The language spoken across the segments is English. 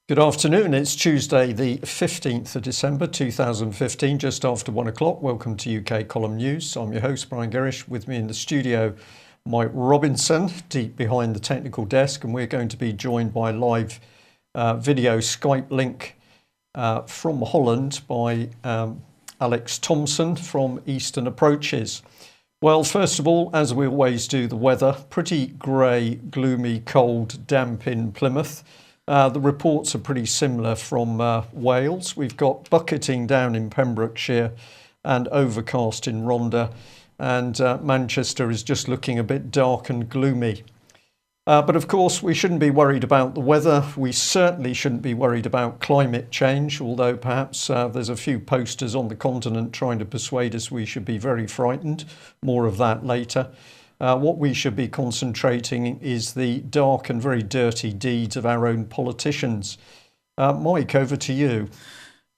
Good afternoon. It's Tuesday, the 15th of December 2015, just after 1 o'clock. Welcome to UK Column News. I'm your host, Brian Gerrish. With me in the studio, Mike Robinson, deep behind the technical desk, and we're going to be joined by live video Skype link from Holland by Alex Thompson from Eastern Approaches. Well, first of all, as we always do, the weather. Pretty grey, gloomy, cold, damp in Plymouth. The reports are pretty similar from Wales. We've got bucketing down in Pembrokeshire and overcast in Rhondda, and Manchester is just looking a bit dark and gloomy. But of course, we shouldn't be worried about the weather. We certainly shouldn't be worried about climate change, although perhaps there's a few posters on the continent trying to persuade us we should be very frightened. More of that later. What we should be concentrating is the dark and very dirty deeds of our own politicians. Mike, over to you.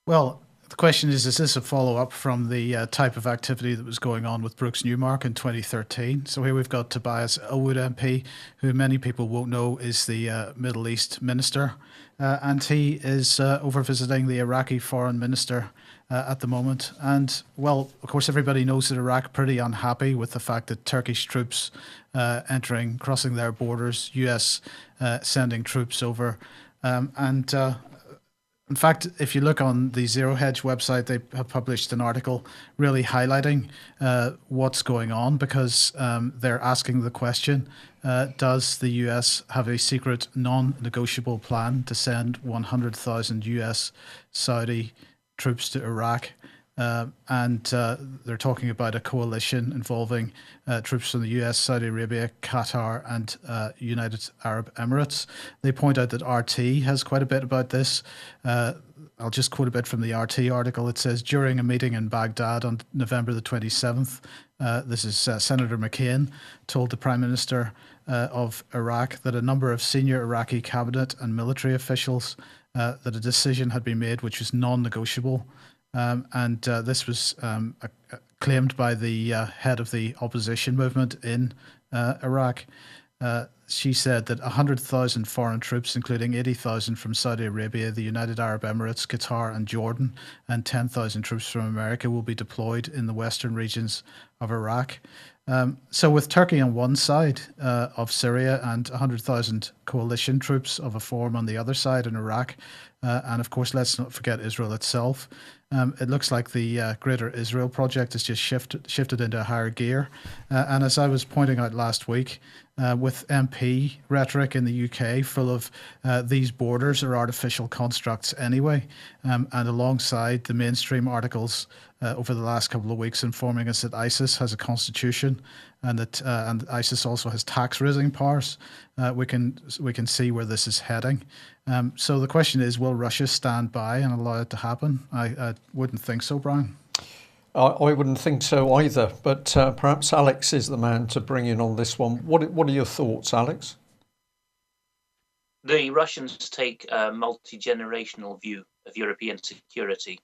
Well, the question is this a follow-up from the type of activity that was going on with Brooks Newmark in 2013? So here we've got Tobias Ellwood MP, who many people won't know is the Middle East Minister. And he is over visiting the Iraqi Foreign Minister at the moment. And, well, of course, everybody knows that Iraq are pretty unhappy with the fact that Turkish troops crossing their borders, US sending troops over. In fact, if you look on the Zero Hedge website, they have published an article really highlighting what's going on, because they're asking the question, does the US have a secret non-negotiable plan to send 100,000 US Saudi troops to Iraq? And they're talking about a coalition involving troops from the US, Saudi Arabia, Qatar, and United Arab Emirates. They point out that RT has quite a bit about this. I'll just quote a bit from the RT article. It says, during a meeting in Baghdad on November the 27th, this is Senator McCain told the Prime Minister of Iraq that a number of senior Iraqi cabinet and military officials that a decision had been made which was non-negotiable. And this was claimed by the head of the opposition movement in Iraq. She said that 100,000 foreign troops, including 80,000 from Saudi Arabia, the United Arab Emirates, Qatar, and Jordan, and 10,000 troops from America will be deployed in the western regions of Iraq. So with Turkey on one side of Syria and 100,000 coalition troops of a form on the other side in Iraq, and of course, let's not forget Israel itself. It looks like the Greater Israel Project has just shifted into a higher gear. And as I was pointing out last week, with MP rhetoric in the UK full of these borders are artificial constructs anyway, and alongside the mainstream articles over the last couple of weeks informing us that ISIS has a constitution and that and ISIS also has tax raising powers, we can see where this is heading. So the question is, will Russia stand by and allow it to happen? I wouldn't think so, Brian. I wouldn't think so either, but perhaps Alex is the man to bring in on this one. What are your thoughts, Alex? The Russians take a multi-generational view of European security.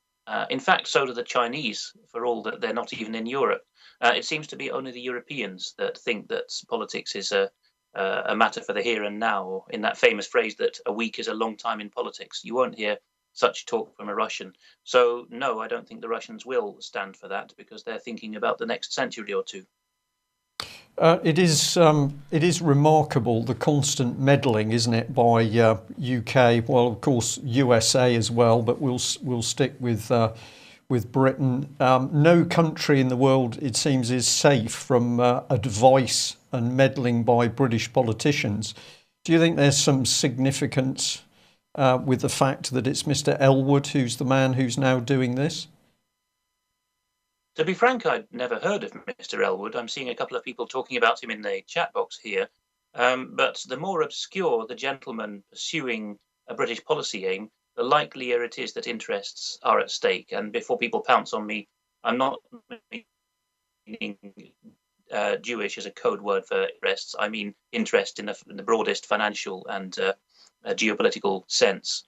In fact, so do the Chinese, for all that they're not even in Europe. It seems to be only the Europeans that think that politics is a matter for the here and now, or in that famous phrase that a week is a long time in politics. You won't hear such talk from a Russian. So no, I don't think the Russians will stand for that, because they're thinking about the next century or two. It is remarkable, the constant meddling, isn't it, by UK, well, of course, USA as well, but we'll stick with Britain. No country in the world, it seems, is safe from advice and meddling by British politicians. Do you think there's some significance with the fact that it's Mr. Ellwood who's the man who's now doing this? To be frank, I'd never heard of Mr. Ellwood. I'm seeing a couple of people talking about him in the chat box here. But the more obscure the gentleman pursuing a British policy aim, the likelier it is that interests are at stake. And before people pounce on me, I'm not meaning Jewish as a code word for interests. I mean interest in the broadest financial and geopolitical sense.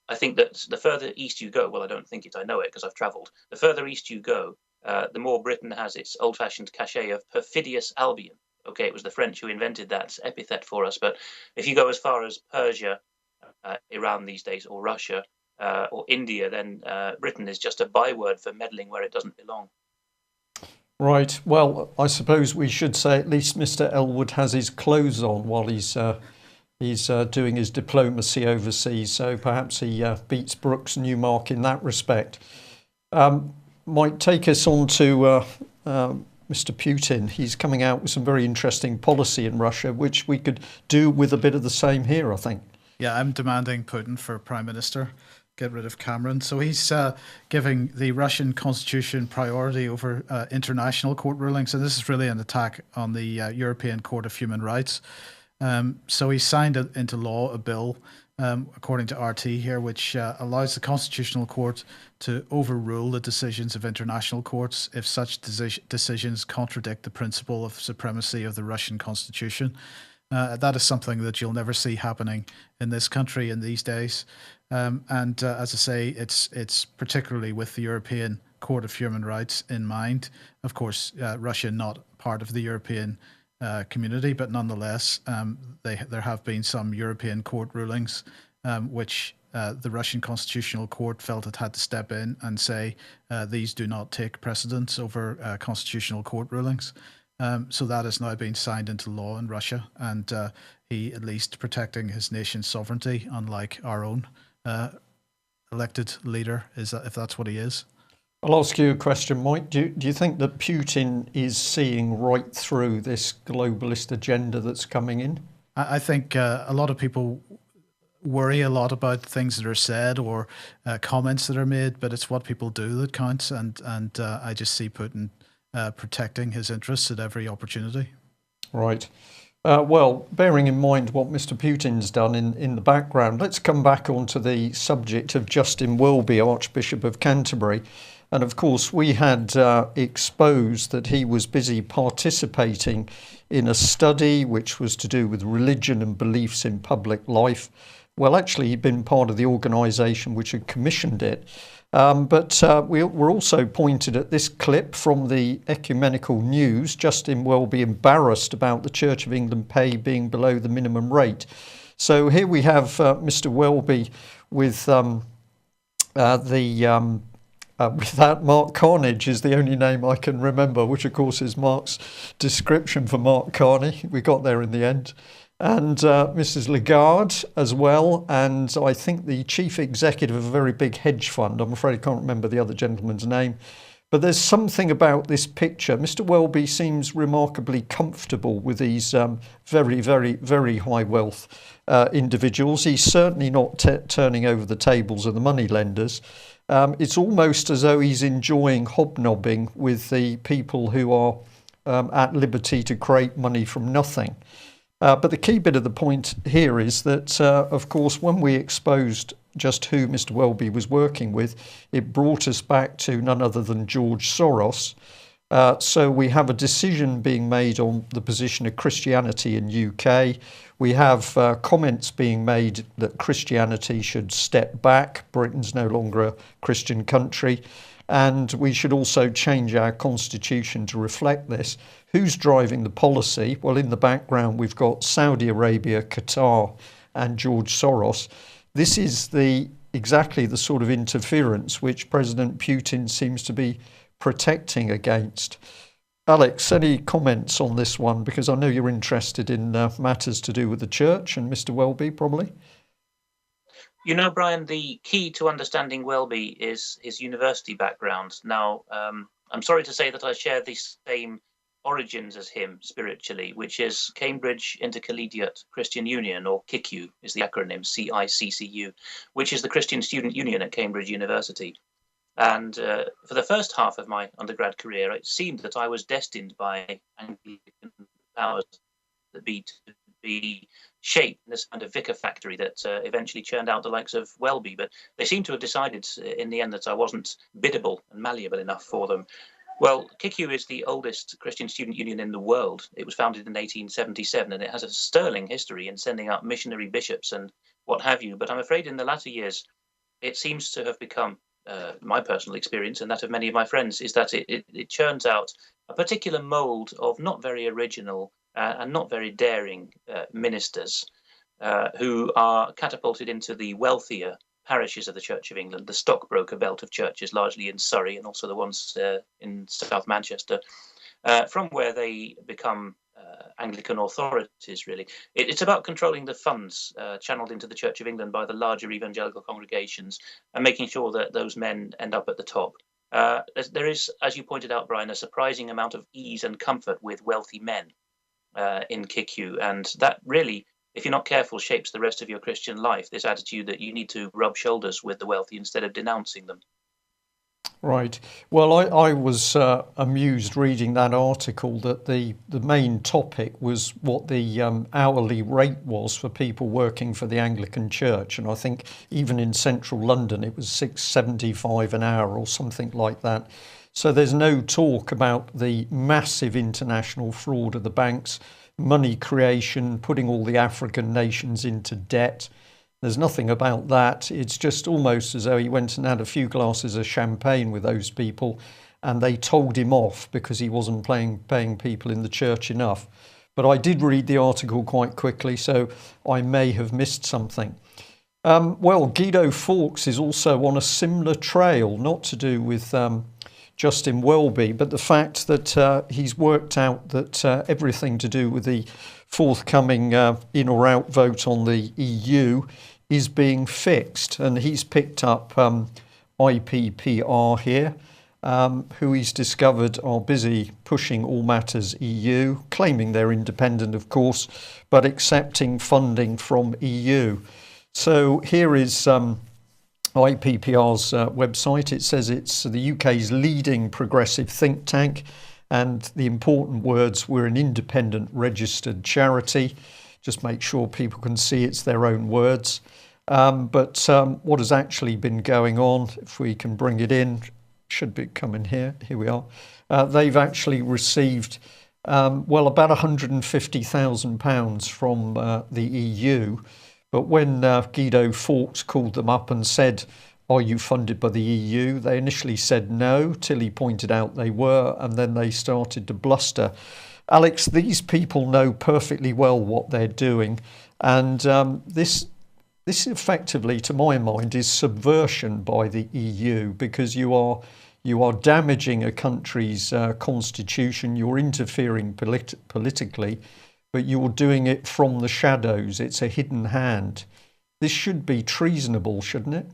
I think that the further east you go, well, I don't think it, I know it because I've travelled. The further east you go, the more Britain has its old-fashioned cachet of perfidious Albion. Okay, it was the French who invented that epithet for us, but if you go as far as Persia, Iran these days, or Russia, or India, then Britain is just a byword for meddling where it doesn't belong. Right. Well, I suppose we should say at least Mr. Elwood has his clothes on while he's doing his diplomacy overseas. So perhaps he beats Brooks Newmark in that respect. Might take us on to Mr. Putin. He's coming out with some very interesting policy in Russia, which we could do with a bit of the same here, I think. Yeah, I'm demanding Putin for Prime Minister. Get rid of Cameron. So he's giving the Russian constitution priority over international court rulings. And this is really an attack on the European Court of Human Rights. So he signed into law a bill, according to RT here, which allows the Constitutional Court to overrule the decisions of international courts if such decisions contradict the principle of supremacy of the Russian constitution. That is something that you'll never see happening in this country in these days. And as I say, it's particularly with the European Court of Human Rights in mind. Of course, Russia not part of the European community, but nonetheless, there have been some European court rulings which the Russian Constitutional Court felt it had to step in and say these do not take precedence over constitutional court rulings. So that has now been signed into law in Russia, and he at least protecting his nation's sovereignty, unlike our own elected leader, if that's what he is. I'll ask you a question, Mike. Do you think that Putin is seeing right through this globalist agenda that's coming in? I think a lot of people worry a lot about things that are said or comments that are made, but it's what people do that counts, and I just see Putin protecting his interests at every opportunity. Right. Well, bearing in mind what Mr. Putin's done in the background, let's come back onto the subject of Justin Welby, Archbishop of Canterbury. And of course, we had exposed that he was busy participating in a study which was to do with religion and beliefs in public life. Well, actually, he'd been part of the organisation which had commissioned it. But we were also pointed at this clip from the Ecumenical News, Justin Welby embarrassed about the Church of England pay being below the minimum rate. So here we have Mr. Welby with without Mark Carnage is the only name I can remember, which of course is Mark's description for Mark Carney. We got there in the end. And Mrs. Lagarde as well, and I think the chief executive of a very big hedge fund. I'm afraid I can't remember the other gentleman's name. But there's something about this picture. Mr. Welby seems remarkably comfortable with these very, very, very high wealth individuals. He's certainly not turning over the tables of the money lenders. It's almost as though he's enjoying hobnobbing with the people who are at liberty to create money from nothing. But the key bit of the point here is that, of course, when we exposed just who Mr. Welby was working with, it brought us back to none other than George Soros. So we have a decision being made on the position of Christianity in UK. We have comments being made that Christianity should step back. Britain's no longer a Christian country. And we should also change our constitution to reflect this. Who's driving the policy? Well, in the background, we've got Saudi Arabia, Qatar, and George Soros. This is exactly the sort of interference which President Putin seems to be protecting against. Alex, any comments on this one? Because I know you're interested in matters to do with the church and Mr. Welby, probably. You know, Brian, the key to understanding Welby is his university background. Now, I'm sorry to say that I share the same origins as him spiritually, which is Cambridge Intercollegiate Christian Union, or CICU is the acronym, CICCU, which is the Christian Student Union at Cambridge University. And for the first half of my undergrad career, it seemed that I was destined by Anglican powers that be to be shaped in this kind of vicar factory that eventually churned out the likes of Welby. But they seem to have decided in the end that I wasn't biddable and malleable enough for them. Well, CICU is the oldest Christian student union in the world. It was founded in 1877, and it has a sterling history in sending out missionary bishops and what have you. But I'm afraid in the latter years, it seems to have become, my personal experience and that of many of my friends, is that it churns out a particular mould of not very original and not very daring ministers. who are catapulted into the wealthier parishes of the Church of England, the stockbroker belt of churches, largely in Surrey and also the ones in South Manchester, from where they become Anglican authorities, really. It's about controlling the funds channeled into the Church of England by the larger evangelical congregations and making sure that those men end up at the top. There is, as you pointed out, Brian, a surprising amount of ease and comfort with wealthy men in KICU, and that really, if you're not careful, shapes the rest of your Christian life, this attitude that you need to rub shoulders with the wealthy instead of denouncing them. Right. Well, I was amused reading that article that the main topic was what the hourly rate was for people working for the Anglican Church. And I think even in central London, it was £6.75 an hour or something like that. So there's no talk about the massive international fraud of the banks, money creation, putting all the African nations into debt. There's nothing about that. It's just almost as though he went and had a few glasses of champagne with those people and they told him off because he wasn't paying people in the church enough. But I did read the article quite quickly, so I may have missed something. Well, Guido Fawkes is also on a similar trail, not to do with Justin Welby, but the fact that he's worked out that everything to do with the forthcoming in or out vote on the EU is being fixed. And he's picked up IPPR here, who he's discovered are busy pushing all matters EU, claiming they're independent, of course, but accepting funding from EU. So here is IPPR's website. It says it's the UK's leading progressive think tank, and the important words, we're an independent registered charity. Just make sure people can see it's their own words. But what has actually been going on, if we can bring it in, should be coming here. Here we are. They've actually received, about £150,000 from the EU. But when Guido Fawkes called them up and said, are you funded by the EU? They initially said no, till he pointed out they were, and then they started to bluster. Alex, these people know perfectly well what they're doing, and this effectively, to my mind, is subversion by the EU, because you are damaging a country's constitution, you're interfering politically, but you're doing it from the shadows. It's a hidden hand. This should be treasonable, shouldn't it?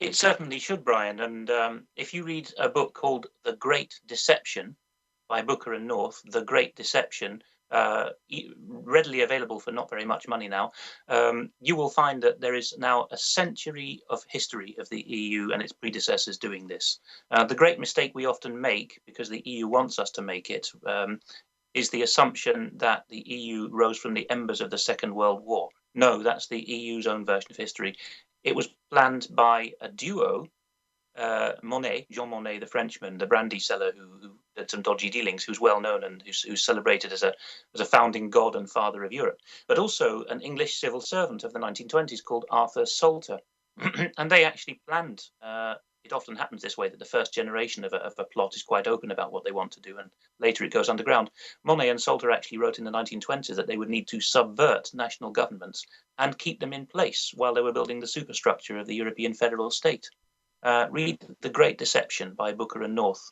It certainly should, Brian. And if you read a book called The Great Deception by Booker and North, The Great Deception, readily available for not very much money now, you will find that there is now a century of history of the EU and its predecessors doing this. The great mistake we often make, because the EU wants us to make it, is the assumption that the EU rose from the embers of the Second World War. No, that's the EU's own version of history. It was planned by a duo, Monet, Jean Monnet, the Frenchman, the brandy seller who did some dodgy dealings, who's well known and who's celebrated as a founding god and father of Europe, but also an English civil servant of the 1920s called Arthur Salter. And they actually planned. It often happens this way, that the first generation of a plot is quite open about what they want to do, and later it goes underground. Monet and Salter actually wrote in the 1920s that they would need to subvert national governments and keep them in place while they were building the superstructure of the European federal state. Read The Great Deception by Booker and North.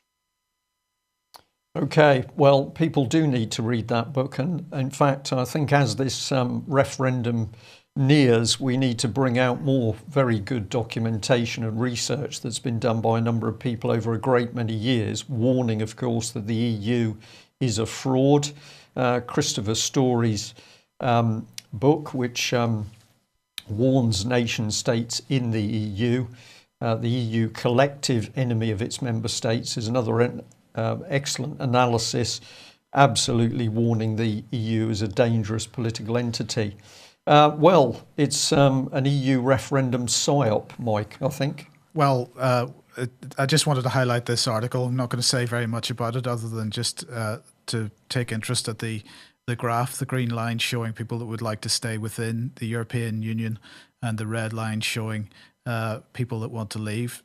Okay, well, people do need to read that book. And in fact, I think as this referendum nears, we need to bring out more very good documentation and research that's been done by a number of people over a great many years, warning, of course, that the EU is a fraud. Christopher Story's book, which warns nation states in the EU. The EU, collective enemy of its member states, is another excellent analysis, absolutely warning the EU as a dangerous political entity. Well, it's an EU referendum psyop, Mike, I think. Well, I just wanted to highlight this article. I'm not going to say very much about it other than just to take interest at the graph, the green line showing people that would like to stay within the European Union, and the red line showing people that want to leave.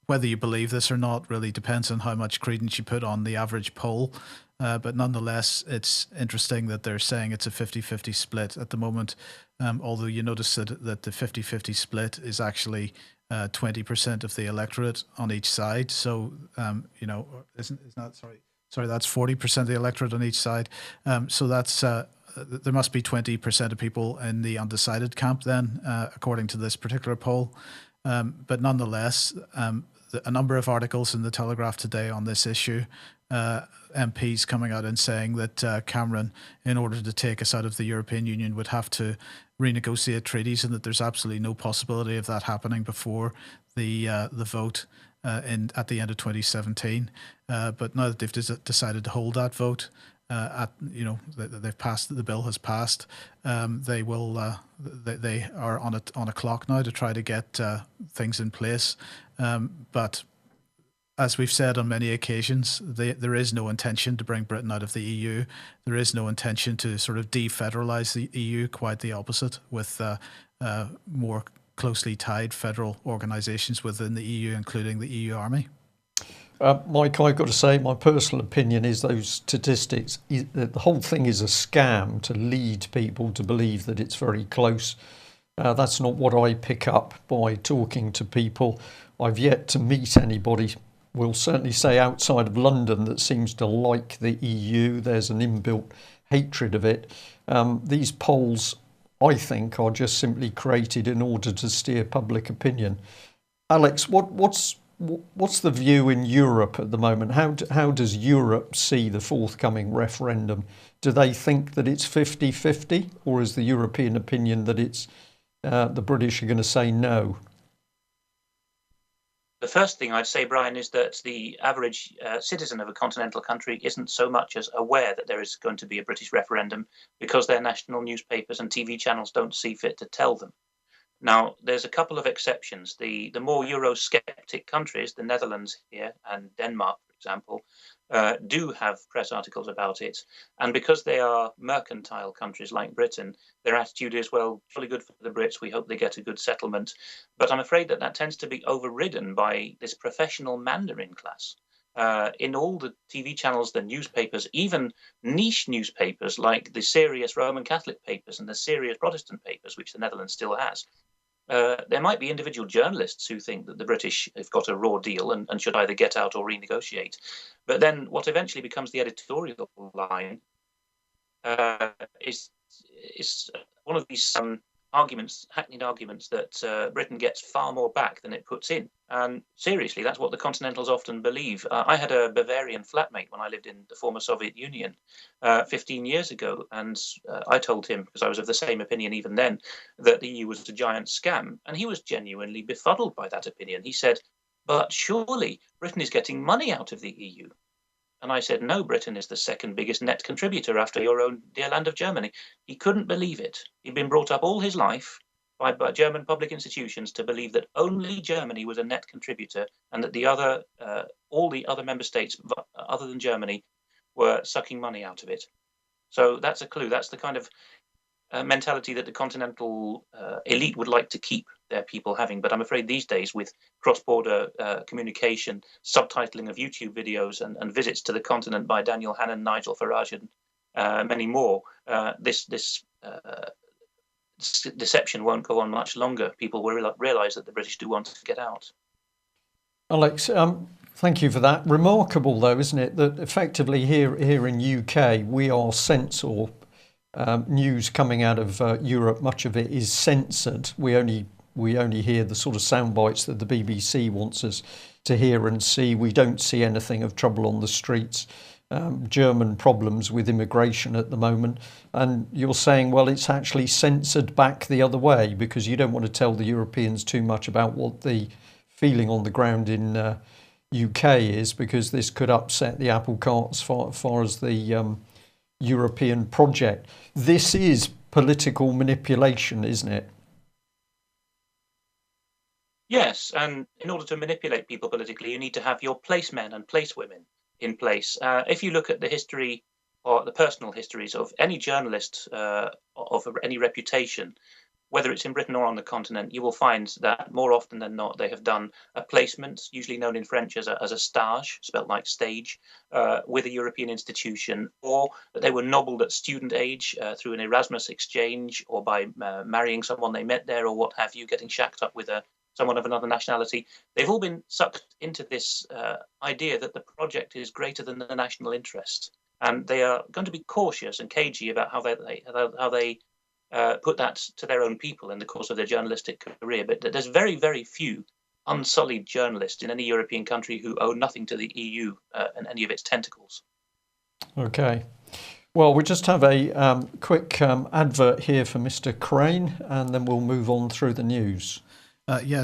Whether you believe this or not really depends on how much credence you put on the average poll. But nonetheless, it's interesting that they're saying it's a 50-50 split at the moment. Although you notice that the 50-50 split is actually 20% of the electorate on each side. So, isn't that, sorry, that's 40% of the electorate on each side. So that's, there must be 20% of people in the undecided camp then, according to this particular poll. But nonetheless, a number of articles in the Telegraph today on this issue, MPs coming out and saying that Cameron, in order to take us out of the European Union, would have to renegotiate treaties, and that there's absolutely no possibility of that happening before the vote at the end of 2017. But now that they've decided to hold that vote, they've passed. The bill has passed. They will. They are on a clock now to try to get things in place. But as we've said on many occasions, there is no intention to bring Britain out of the EU. There is no intention to sort of defederalise the EU. Quite the opposite, with more closely tied federal organisations within the EU, including the EU Army. Mike, I've got to say, my personal opinion is those statistics, the whole thing is a scam to lead people to believe that it's very close. That's not what I pick up by talking to people. I've yet to meet anybody, we'll certainly say outside of London, that seems to like the EU. There's an inbuilt hatred of it. These polls, I think, are just simply created in order to steer public opinion. Alex, what's the view in Europe at the moment? How does Europe see the forthcoming referendum? Do they think that it's 50-50, or is the European opinion that it's the British are going to say no? The first thing I'd say, Brian, is that the average citizen of a continental country isn't so much as aware that there is going to be a British referendum, because their national newspapers and TV channels don't see fit to tell them. Now, there's a couple of exceptions. The more Eurosceptic countries, the Netherlands here and Denmark, for example, do have press articles about it. And because they are mercantile countries like Britain, their attitude is, well, jolly good for the Brits. We hope they get a good settlement. But I'm afraid that tends to be overridden by this professional Mandarin class. In all the TV channels, the newspapers, even niche newspapers like the serious Roman Catholic papers and the serious Protestant papers, which the Netherlands still has, there might be individual journalists who think that the British have got a raw deal and should either get out or renegotiate. But then what eventually becomes the editorial line is one of these hackneyed arguments that Britain gets far more back than it puts in. And seriously, that's what the Continentals often believe. I had a Bavarian flatmate when I lived in the former Soviet Union 15 years ago, and I told him, because I was of the same opinion even then, that the EU was a giant scam, and he was genuinely befuddled by that opinion. He said, but surely Britain is getting money out of the EU. And I said, no, Britain is the second biggest net contributor after your own dear land of Germany. He couldn't believe it. He'd been brought up all his life by German public institutions to believe that only Germany was a net contributor, and that all the other member states, other than Germany, were sucking money out of it. So that's a clue. That's the kind of mentality that the continental elite would like to keep their people having. But I'm afraid these days, with cross-border communication, subtitling of YouTube videos, and visits to the continent by Daniel Hannan, Nigel Farage, and many more, this deception won't go on much longer. People will realise that the British do want to get out. Alex, thank you for that. Remarkable, though, isn't it, that effectively here in UK we are censor. News coming out of Europe, much of it is censored. We only hear the sort of sound bites that the BBC wants us to hear and see. We don't see anything of trouble on the streets. German problems with immigration at the moment. And you're saying, well, it's actually censored back the other way because you don't want to tell the Europeans too much about what the feeling on the ground in UK is, because this could upset the apple cart as far as the European project. This is political manipulation, isn't it? Yes, and in order to manipulate people politically, you need to have your placemen and placewomen in place. If you look at the history or the personal histories of any journalist of any reputation, whether it's in Britain or on the continent, you will find that more often than not, they have done a placement, usually known in French as a stage, spelt like stage, with a European institution, or that they were nobbled at student age through an Erasmus exchange, or by marrying someone they met there, or what have you, getting shacked up with someone of another nationality. They've all been sucked into this idea that the project is greater than the national interest. And they are going to be cautious and cagey about how they put that to their own people in the course of their journalistic career. But there's very, very few unsullied journalists in any European country who owe nothing to the EU and any of its tentacles. Okay. Well, we just have a quick advert here for Mr. Crane, and then we'll move on through the news.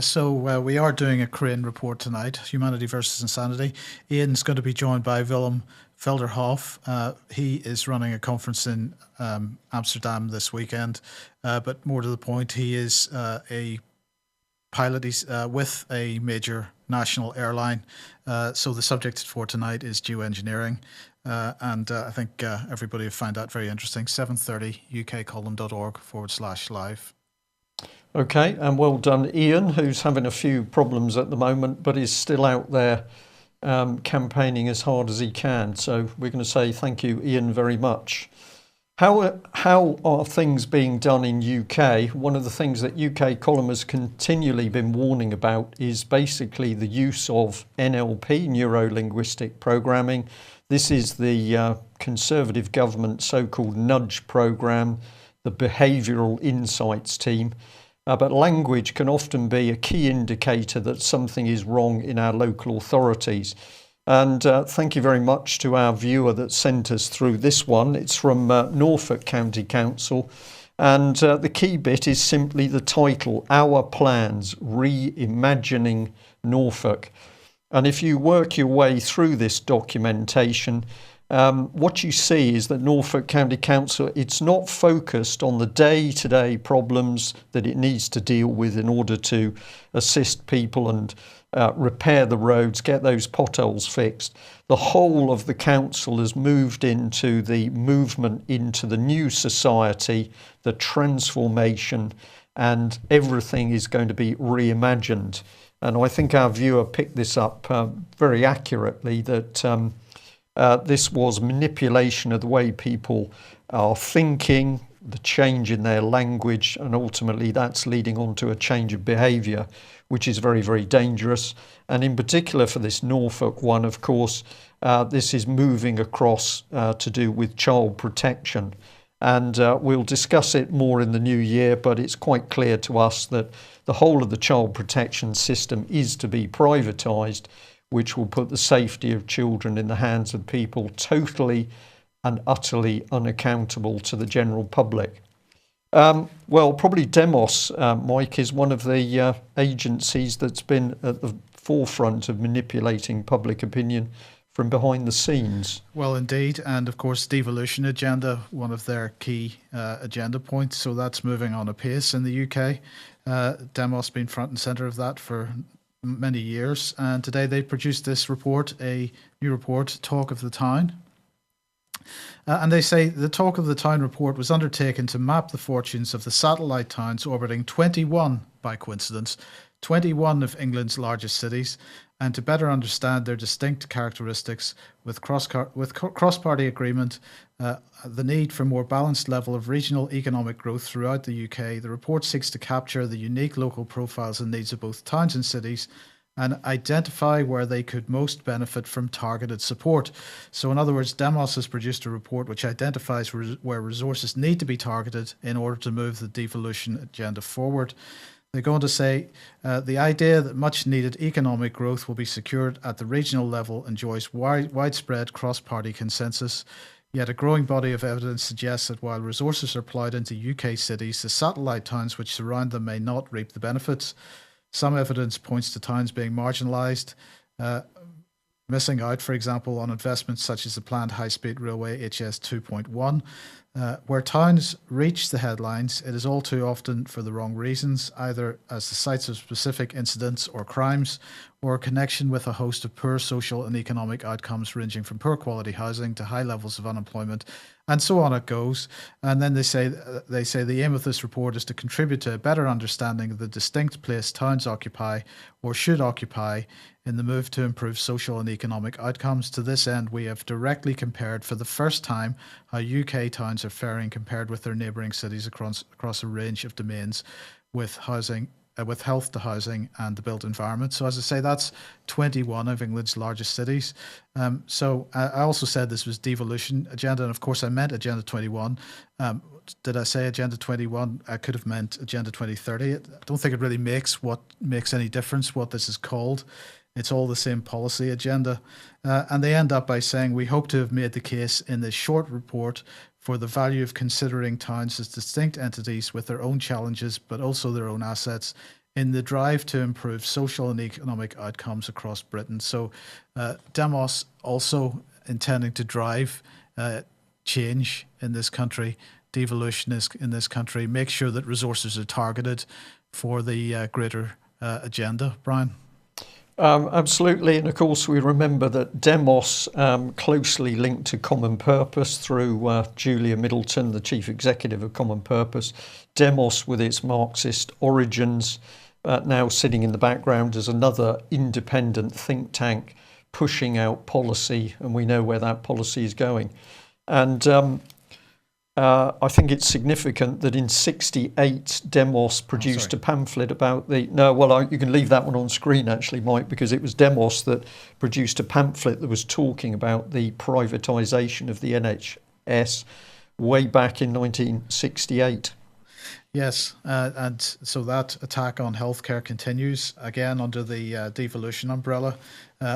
So we are doing a Crane report tonight, Humanity versus Insanity. Ian's going to be joined by Willem Velderhof. He is running a conference in Amsterdam this weekend, but more to the point, he is a pilot. He's with a major national airline. So the subject for tonight is geoengineering. And I think everybody will find that very interesting. 7:30 ukcolumn.org/live. Okay, and well done, Ian, who's having a few problems at the moment, but is still out there campaigning as hard as he can. So we're going to say thank you, Ian, very much. How are things being done in UK? One of the things that UK Column has continually been warning about is basically the use of NLP, neuro-linguistic programming. This is the Conservative government so-called nudge program, the Behavioural Insights team. But language can often be a key indicator that something is wrong in our local authorities. And thank you very much to our viewer that sent us through this one. It's from Norfolk County Council. And the key bit is simply the title, Our Plans, Reimagining Norfolk. And if you work your way through this documentation, what you see is that Norfolk County Council, it's not focused on the day-to-day problems that it needs to deal with in order to assist people and repair the roads, get those potholes fixed. The whole of the council has moved into the movement into the new society, the transformation, and everything is going to be reimagined. And I think our viewer picked this up very accurately, that this was manipulation of the way people are thinking, the change in their language, and ultimately that's leading on to a change of behaviour, which is very, very dangerous. And in particular for this Norfolk one, of course, this is moving across to do with child protection. And we'll discuss it more in the new year, but it's quite clear to us that the whole of the child protection system is to be privatised, which will put the safety of children in the hands of people totally and utterly unaccountable to the general public. Well, probably Demos, Mike, is one of the agencies that's been at the forefront of manipulating public opinion from behind the scenes. Well, indeed. And of course, devolution agenda, one of their key agenda points. So that's moving on apace in the UK. Demos been front and centre of that for many years. And today they produced this report, a new report, Talk of the Town. And they say the Talk of the Town report was undertaken to map the fortunes of the satellite towns orbiting 21, by coincidence, 21 of England's largest cities, and to better understand their distinct characteristics with cross-party agreement, the need for more balanced level of regional economic growth throughout the UK. The report seeks to capture the unique local profiles and needs of both towns and cities and identify where they could most benefit from targeted support. So in other words, Demos has produced a report which identifies where resources need to be targeted in order to move the devolution agenda forward. They go on to say, the idea that much needed economic growth will be secured at the regional level enjoys widespread cross-party consensus. Yet a growing body of evidence suggests that while resources are applied into UK cities, the satellite towns which surround them may not reap the benefits. Some evidence points to towns being marginalised, missing out, for example, on investments such as the planned high-speed railway HS 2.1. Where towns reach the headlines, it is all too often for the wrong reasons, either as the sites of specific incidents or crimes, or a connection with a host of poor social and economic outcomes ranging from poor quality housing to high levels of unemployment and so on it goes. And then they say the aim of this report is to contribute to a better understanding of the distinct place towns occupy or should occupy in the move to improve social and economic outcomes. To this end, we have directly compared for the first time how UK towns are faring compared with their neighbouring cities across a range of domains with housing, with health to housing and the built environment. So as I say, that's 21 of England's largest cities. So I also said this was devolution agenda, and of course I meant Agenda 21. Did I say Agenda 21? I could have meant Agenda 2030. I don't think it really makes any difference what this is called. It's all the same policy agenda. And they end up by saying, we hope to have made the case in this short report for the value of considering towns as distinct entities with their own challenges, but also their own assets in the drive to improve social and economic outcomes across Britain. So Demos also intending to drive change in this country, devolution in this country, make sure that resources are targeted for the greater agenda. Brian? Absolutely, and of course we remember that Demos closely linked to Common Purpose through Julia Middleton, the chief executive of Common Purpose. Demos, with its Marxist origins, now sitting in the background as another independent think tank pushing out policy, and we know where that policy is going. And I think it's significant that in '68, Demos produced a pamphlet about the... No, well, you can leave that one on screen, actually, Mike, because it was Demos that produced a pamphlet that was talking about the privatisation of the NHS way back in 1968. Yes, and so that attack on healthcare continues, again, under the devolution umbrella.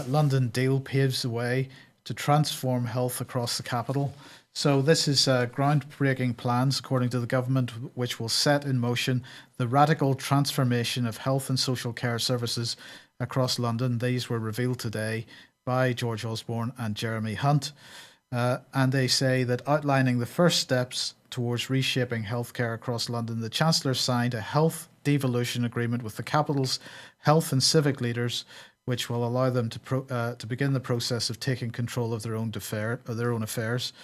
London Deal paves the way to transform health across the capital. So this is groundbreaking plans, according to the government, which will set in motion the radical transformation of health and social care services across London. These were revealed today by George Osborne and Jeremy Hunt. And they say that outlining the first steps towards reshaping healthcare across London, the Chancellor signed a health devolution agreement with the capital's health and civic leaders, which will allow them to begin the process of taking control of their own affairs.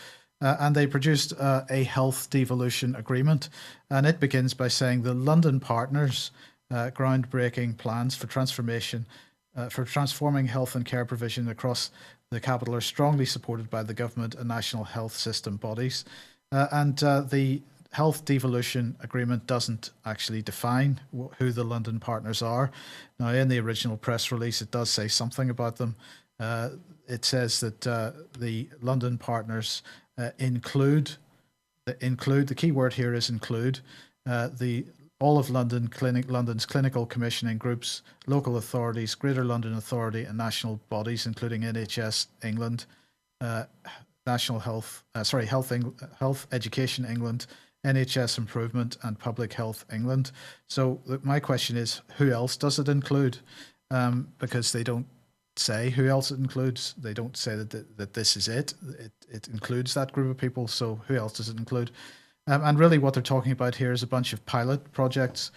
And they produced a health devolution agreement, and it begins by saying the London partners' groundbreaking plans for transformation, for transforming health and care provision across the capital are strongly supported by the government and national health system bodies. And the health devolution agreement doesn't actually define who the London partners are. Now, in the original press release, it does say something about them. It says that the London partners include, the key word here is include, all of London's clinical commissioning groups, local authorities, Greater London Authority and national bodies, including NHS England, Health Education England, NHS Improvement and Public Health England. So my question is, who else does it include? Because they don't say who else it includes. They don't say that this is it. It includes that group of people. So who else does it include? And really what they're talking about here is a bunch of pilot projects,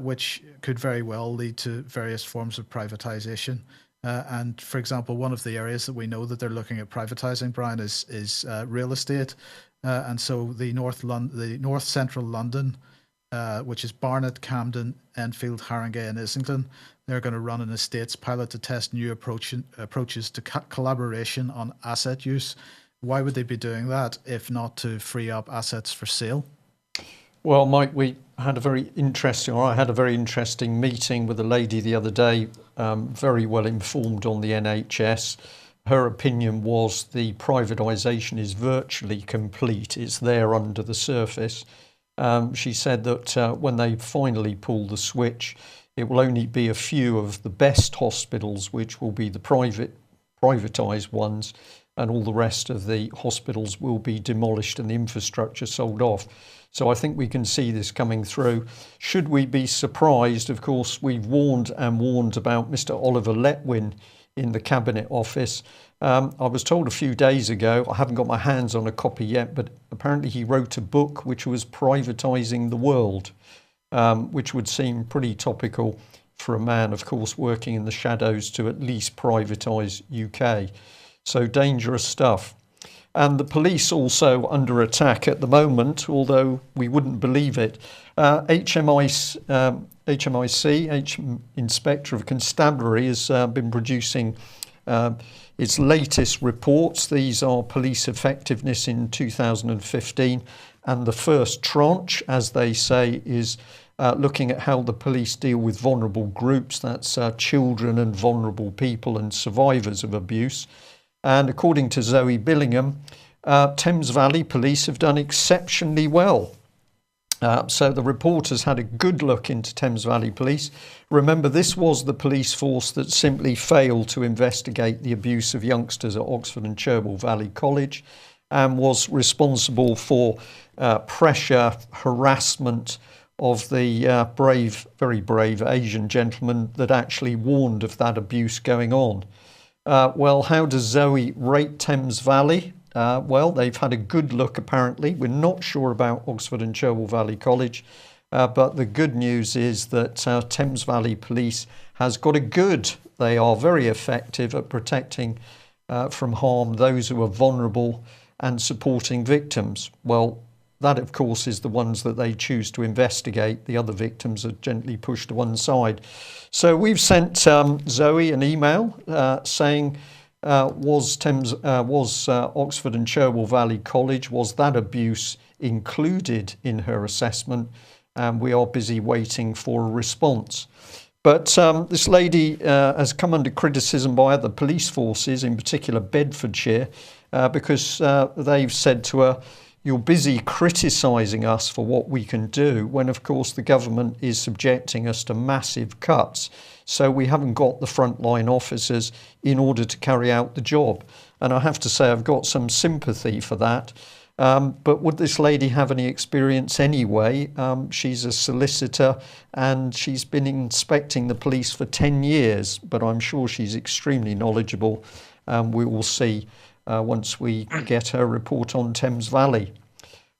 which could very well lead to various forms of privatization. And for example, one of the areas that we know that they're looking at privatizing, Brian, is real estate. And so the North Central London, which is Barnet, Camden, Enfield, Haringey and Islington, they're going to run an estates pilot to test new approaches to collaboration on asset use. Why would they be doing that if not to free up assets for sale? Well, Mike, I had a very interesting meeting with a lady the other day, very well informed on the NHS. Her opinion was the privatisation is virtually complete. It's there under the surface. She said that when they finally pull the switch, it will only be a few of the best hospitals which will be the privatised ones, and all the rest of the hospitals will be demolished and the infrastructure sold off. So I think we can see this coming through. Should we be surprised? Of course, we've warned about Mr. Oliver Letwin in the Cabinet Office. I was told a few days ago, I haven't got my hands on a copy yet, but apparently he wrote a book which was Privatising the World, which would seem pretty topical for a man, of course, working in the shadows to at least privatise UK. So dangerous stuff. And the police also under attack at the moment, although we wouldn't believe it. HMIC, Inspector of Constabulary, has been producing its latest reports. These are police effectiveness in 2015, and the first tranche, as they say, is looking at how the police deal with vulnerable groups. That's children and vulnerable people and survivors of abuse. And according to Zoe Billingham, Thames Valley Police have done exceptionally well. So the report has had a good look into Thames Valley Police. Remember, this was the police force that simply failed to investigate the abuse of youngsters at Oxford and Cherwell Valley College, and was responsible for pressure, harassment of the very brave Asian gentleman that actually warned of that abuse going on. Well, how does Zoe rate Thames Valley? Well, they've had a good look, apparently. We're not sure about Oxford and Cherwell Valley College, but the good news is that Thames Valley Police has got a good. They are very effective at protecting from harm those who are vulnerable and supporting victims. Well, that, of course, is the ones that they choose to investigate. The other victims are gently pushed to one side. So we've sent Zoe an email saying, was Oxford and Cherwell Valley College, was that abuse included in her assessment? And we are busy waiting for a response. But this lady has come under criticism by other police forces, in particular Bedfordshire, because they've said to her, "You're busy criticising us for what we can do," when of course the government is subjecting us to massive cuts. So we haven't got the frontline officers in order to carry out the job. And I have to say I've got some sympathy for that. But would this lady have any experience anyway? She's a solicitor and she's been inspecting the police for 10 years, but I'm sure she's extremely knowledgeable. We will see once we get her report on Thames Valley.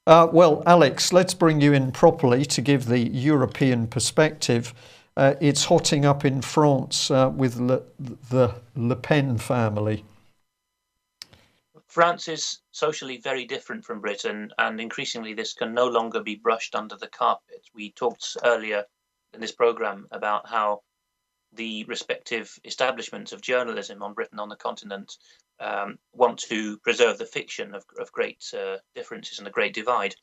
Well, Alex, let's bring you in properly to give the European perspective. It's hotting up in France with the Le Pen family. France is socially very different from Britain, and increasingly this can no longer be brushed under the carpet. We talked earlier in this programme about how the respective establishments of journalism on Britain on the continent want to preserve the fiction of great differences and the Great Divide.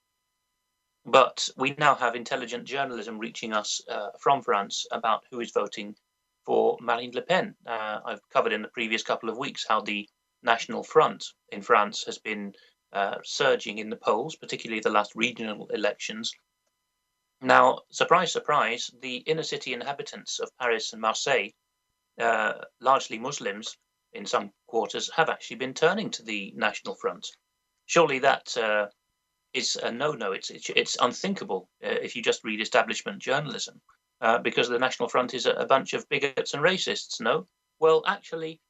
But we now have intelligent journalism reaching us from France about who is voting for Marine Le Pen. I've covered in the previous couple of weeks how the National Front in France has been surging in the polls, particularly the last regional elections. Now, surprise, surprise, the inner city inhabitants of Paris and Marseille, largely Muslims in some quarters, have actually been turning to the National Front. Surely that is a no-no. It's unthinkable if you just read establishment journalism, because the National Front is a bunch of bigots and racists. No? Well, actually,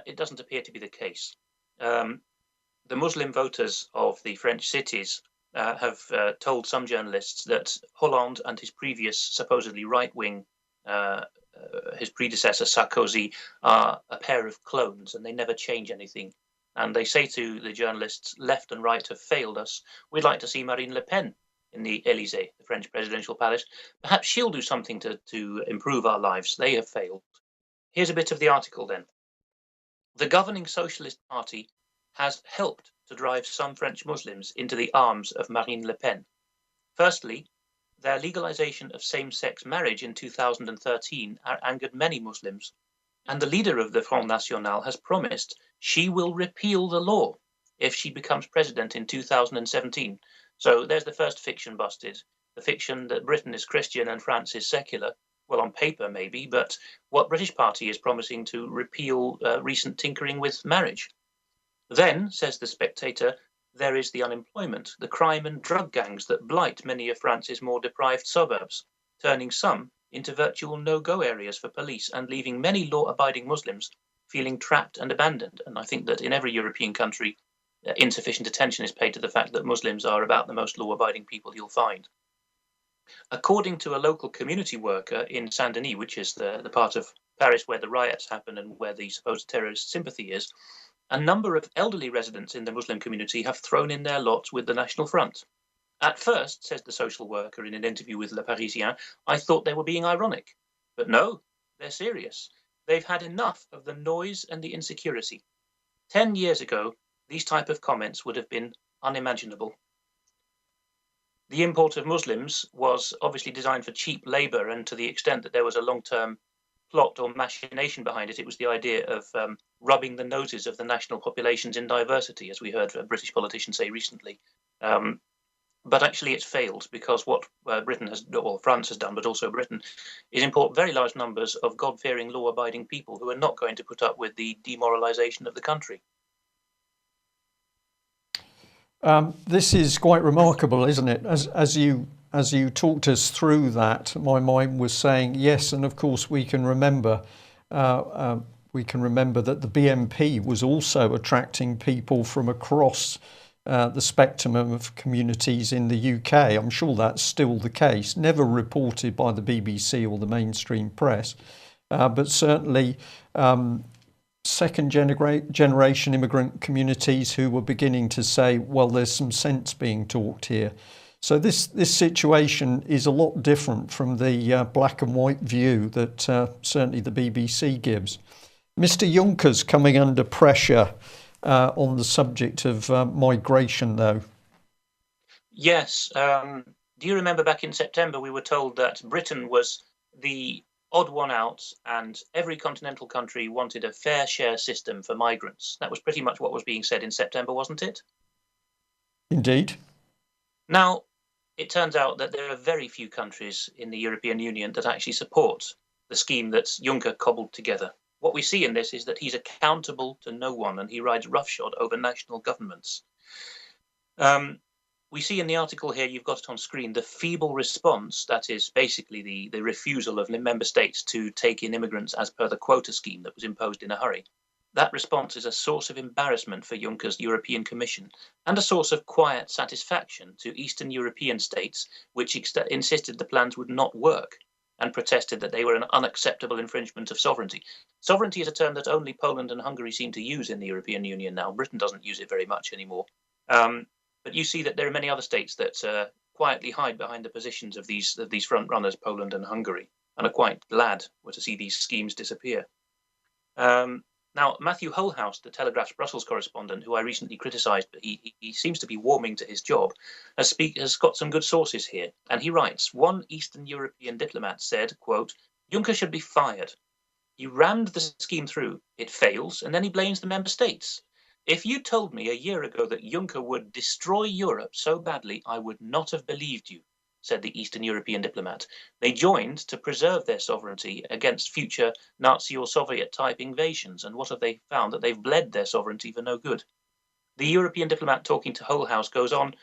it doesn't appear to be the case. The Muslim voters of the French cities have told some journalists that Hollande and his previous supposedly right-wing, his predecessor Sarkozy, are a pair of clones and they never change anything. And they say to the journalists, left and right have failed us. We'd like to see Marine Le Pen in the Élysée, the French presidential palace. Perhaps she'll do something to improve our lives. They have failed. Here's a bit of the article then. The governing Socialist Party has helped to drive some French Muslims into the arms of Marine Le Pen. Firstly, their legalization of same-sex marriage in 2013 angered many Muslims, and the leader of the Front National has promised she will repeal the law if she becomes president in 2017. So there's the first fiction busted, the fiction that Britain is Christian and France is secular. Well, on paper maybe, but what British party is promising to repeal recent tinkering with marriage? Then, says the Spectator, there is the unemployment, the crime and drug gangs that blight many of France's more deprived suburbs, turning some into virtual no-go areas for police and leaving many law-abiding Muslims feeling trapped and abandoned. And I think that in every European country, insufficient attention is paid to the fact that Muslims are about the most law-abiding people you'll find. According to a local community worker in Saint-Denis, which is the part of Paris where the riots happen and where the supposed terrorist sympathy is, A number of elderly residents in the Muslim community have thrown in their lot with the National Front. At first, says the social worker in an interview with Le Parisien, I thought they were being ironic. But no, they're serious. They've had enough of the noise and the insecurity. 10 years ago, these type of comments would have been unimaginable. The import of Muslims was obviously designed for cheap labour, and to the extent that there was a long-term plot or machination behind it, it was the idea of rubbing the noses of the national populations in diversity, as we heard a British politician say recently. But actually it's failed, because what Britain has, or France has done, but also Britain, is import very large numbers of God-fearing, law-abiding people who are not going to put up with the demoralisation of the country. This is quite remarkable, isn't it? As you talked us through that, my mind was saying yes, and of course we can remember that the BNP was also attracting people from across the spectrum of communities in the UK. I'm sure that's still the case, never reported by the BBC or the mainstream press, but certainly second generation immigrant communities who were beginning to say, well, there's some sense being talked here. So this situation is a lot different from the black and white view that certainly the BBC gives. Mr. Juncker's coming under pressure on the subject of migration, though. Yes. Do you remember back in September we were told that Britain was the odd one out and every continental country wanted a fair share system for migrants? That was pretty much what was being said in September, wasn't it? Indeed. Now, it turns out that there are very few countries in the European Union that actually support the scheme that Juncker cobbled together. What we see in this is that he's accountable to no one, and he rides roughshod over national governments. We see in the article here, you've got it on screen, the feeble response, that is basically the refusal of member states to take in immigrants as per the quota scheme that was imposed in a hurry. That response is a source of embarrassment for Juncker's European Commission and a source of quiet satisfaction to Eastern European states, which insisted the plans would not work and protested that they were an unacceptable infringement of sovereignty. Sovereignty is a term that only Poland and Hungary seem to use in the European Union now. Britain doesn't use it very much anymore. But you see that there are many other states that quietly hide behind the positions of these front runners, Poland and Hungary, and are quite glad to see these schemes disappear. Now, Matthew Holhouse, the Telegraph's Brussels correspondent, who I recently criticised, but he seems to be warming to his job, has got some good sources here. And he writes, one Eastern European diplomat said, quote, Juncker should be fired. He rammed the scheme through, it fails, and then he blames the member states. If you told me a year ago that Juncker would destroy Europe so badly, I would not have believed you, said the Eastern European diplomat. They joined to preserve their sovereignty against future Nazi or Soviet-type invasions, and what have they found? That they've bled their sovereignty for no good. The European diplomat talking to Holhouse goes on,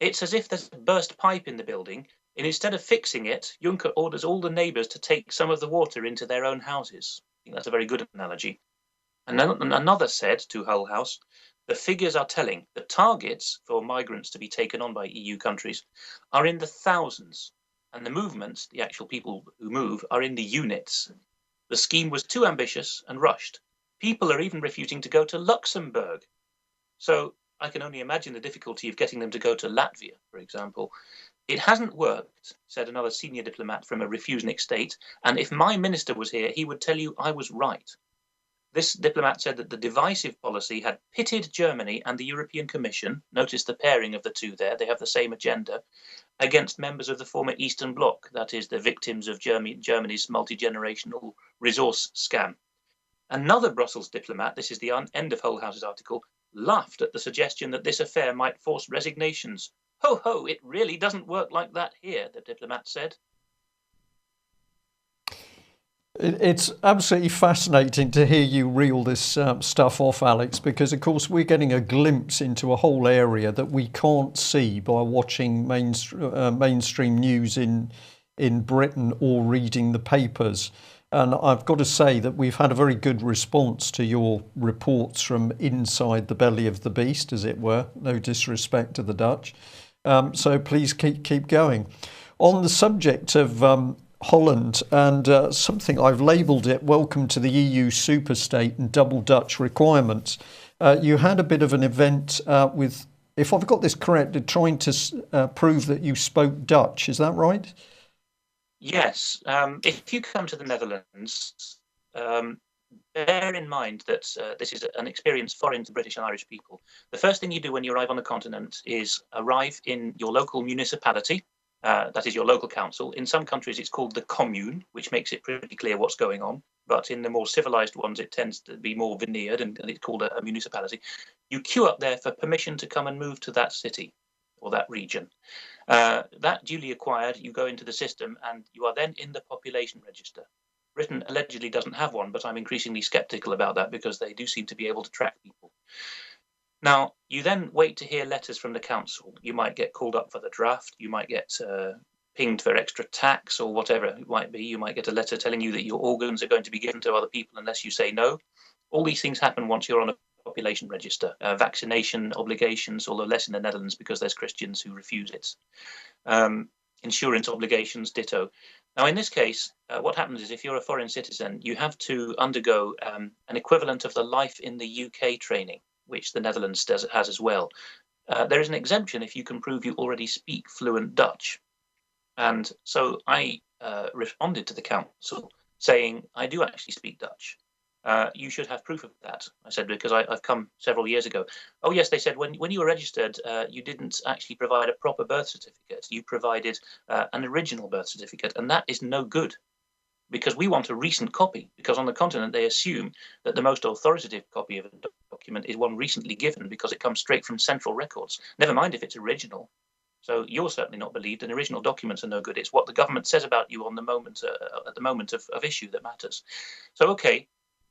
it's as if there's a burst pipe in the building, and instead of fixing it, Juncker orders all the neighbours to take some of the water into their own houses. I think that's a very good analogy. And then another said to Holhouse, the figures are telling. The targets for migrants to be taken on by EU countries are in the thousands, and the movements, the actual people who move, are in the units. The scheme was too ambitious and rushed. People are even refusing to go to Luxembourg. So I can only imagine the difficulty of getting them to go to Latvia, for example. It hasn't worked, said another senior diplomat from a refusenic state, and if my minister was here, he would tell you I was right. This diplomat said that the divisive policy had pitted Germany and the European Commission, notice the pairing of the two there, they have the same agenda, against members of the former Eastern Bloc, that is, the victims of Germany's multi-generational resource scam. Another Brussels diplomat, this is the end of Holhouse's article, laughed at the suggestion that this affair might force resignations. Ho ho, it really doesn't work like that here, the diplomat said. It's absolutely fascinating to hear you reel this stuff off, Alex, because, of course, we're getting a glimpse into a whole area that we can't see by watching mainstream news in Britain or reading the papers. And I've got to say that we've had a very good response to your reports from inside the belly of the beast, as it were. No disrespect to the Dutch. So please keep going. On the subject of Holland and something I've labelled it, welcome to the EU superstate and double Dutch requirements. you had a bit of an event with, if I've got this correct, trying to prove that you spoke Dutch. Is that right? Yes. If you come to the Netherlands, bear in mind that this is an experience foreign to British and Irish people. The first thing you do when you arrive on the continent is arrive in your local municipality. That is your local council. In some countries, it's called the commune, which makes it pretty clear what's going on. But in the more civilized ones, it tends to be more veneered, and it's called a municipality. You queue up there for permission to come and move to that city or that region. That duly acquired, you go into the system, and you are then in the population register. Britain allegedly doesn't have one, but I'm increasingly skeptical about that because they do seem to be able to track people. Now, you then wait to hear letters from the council. You might get called up for the draft. You might get pinged for extra tax or whatever it might be. You might get a letter telling you that your organs are going to be given to other people unless you say no. All these things happen once you're on a population register. Vaccination obligations, although less in the Netherlands because there's Christians who refuse it. Insurance obligations, ditto. Now, in this case, what happens is if you're a foreign citizen, you have to undergo an equivalent of the Life in the UK training, which the Netherlands has as well. There is an exemption if you can prove you already speak fluent Dutch. And so I responded to the council saying, I do actually speak Dutch. You should have proof of that. I said, because I've come several years ago. Oh, yes, they said, when you were registered, you didn't actually provide a proper birth certificate. You provided an original birth certificate, and that is no good because we want a recent copy, because on the continent, they assume that the most authoritative copy of a document is one recently given because it comes straight from central records, never mind if it's original. So you're certainly not believed, and original documents are no good. It's what the government says about you on the moment, at the moment of issue that matters. So, okay.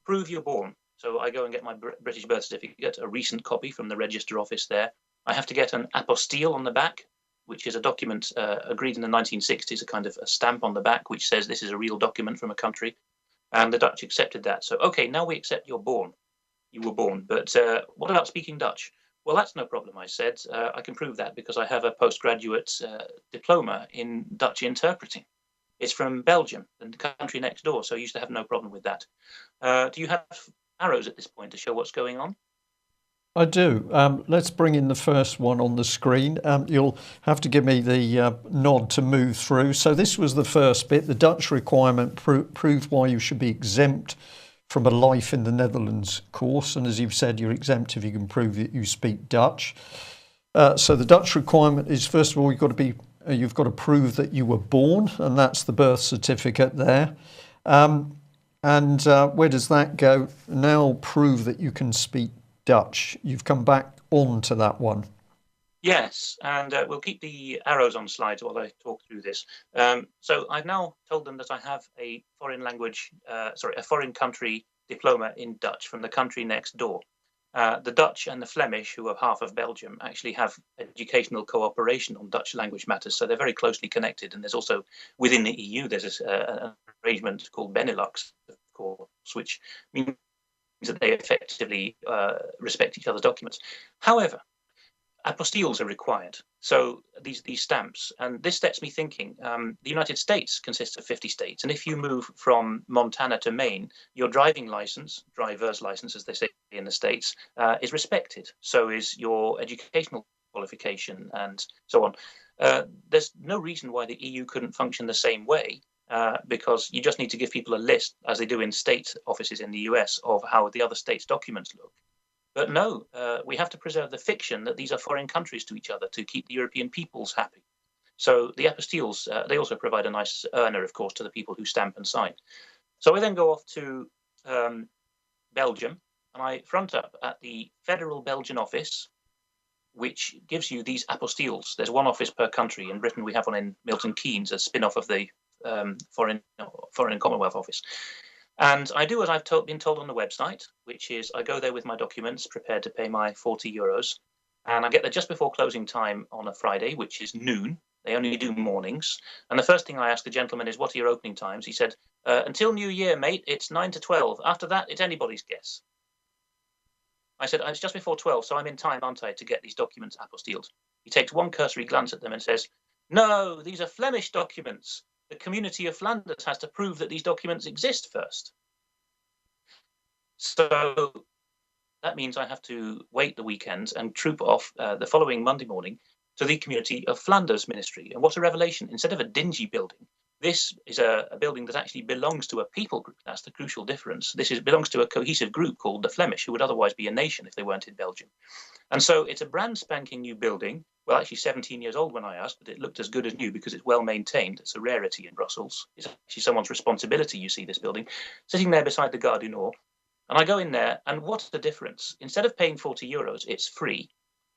Prove you're born. So I go and get my British birth certificate, a recent copy from the register office there. I have to get an apostille on the back, which is a document agreed in the 1960s, a kind of a stamp on the back, which says this is a real document from a country. And the Dutch accepted that. So, okay, now we accept you're born. You were born. But what about speaking Dutch? Well, that's no problem, I said. I can prove that because I have a postgraduate diploma in Dutch interpreting. It's from Belgium, the country next door, so I used to have no problem with that. Do you have arrows at this point to show what's going on? I do. Let's bring in the first one on the screen. You'll have to give me the nod to move through. So this was the first bit. The Dutch requirement proved why you should be exempt from a Life in the Netherlands course. And as you've said, you're exempt if you can prove that you speak Dutch. So the Dutch requirement is, first of all, you've got to prove that you were born, and that's the birth certificate there. And where does that go? Now prove that you can speak Dutch. You've come back on to that one. Yes, and we'll keep the arrows on slides while I talk through this. So I've now told them that I have a a foreign country diploma in Dutch from the country next door. The Dutch and the Flemish, who are half of Belgium, actually have educational cooperation on Dutch language matters. So they're very closely connected. And there's also, within the EU, there's an arrangement called Benelux, of course, which means that they effectively respect each other's documents. However, apostilles are required. So these stamps, and this sets me thinking, the United States consists of 50 states. And if you move from Montana to Maine, your driving license, driver's license, as they say in the States, is respected. So is your educational qualification and so on. There's no reason why the EU couldn't function the same way, because you just need to give people a list, as they do in state offices in the US, of how the other states' documents look. But no, we have to preserve the fiction that these are foreign countries to each other to keep the European peoples happy. So the apostilles, they also provide a nice earner, of course, to the people who stamp and sign. So I then go off to Belgium, and I front up at the Federal Belgian Office, which gives you these apostilles. There's one office per country. In Britain, we have one in Milton Keynes, a spin-off of the Foreign and Commonwealth Office. And I do as I've been told on the website, which is I go there with my documents, prepared to pay my €40, and I get there just before closing time on a Friday, which is noon. They only do mornings. And the first thing I ask the gentleman is, what are your opening times? He said, until New Year, mate, it's 9 to 12. After that, it's anybody's guess. I said, it's just before 12, so I'm in time, aren't I, to get these documents apostilled. He takes one cursory glance at them and says, no, these are Flemish documents. The community of Flanders has to prove that these documents exist first. So that means I have to wait the weekend and troop off the following Monday morning to the Community of Flanders Ministry. And what a revelation. Instead of a dingy building, this is a building that actually belongs to a people group. That's the crucial difference. Belongs to a cohesive group called the Flemish, who would otherwise be a nation if they weren't in Belgium. And so it's a brand spanking new building. Well, actually 17 years old when I asked, but it looked as good as new because it's well maintained. It's a rarity in Brussels. It's actually someone's responsibility, you see this building, sitting there beside the Gare du Nord. And I go in there, and what's the difference? Instead of paying €40, it's free.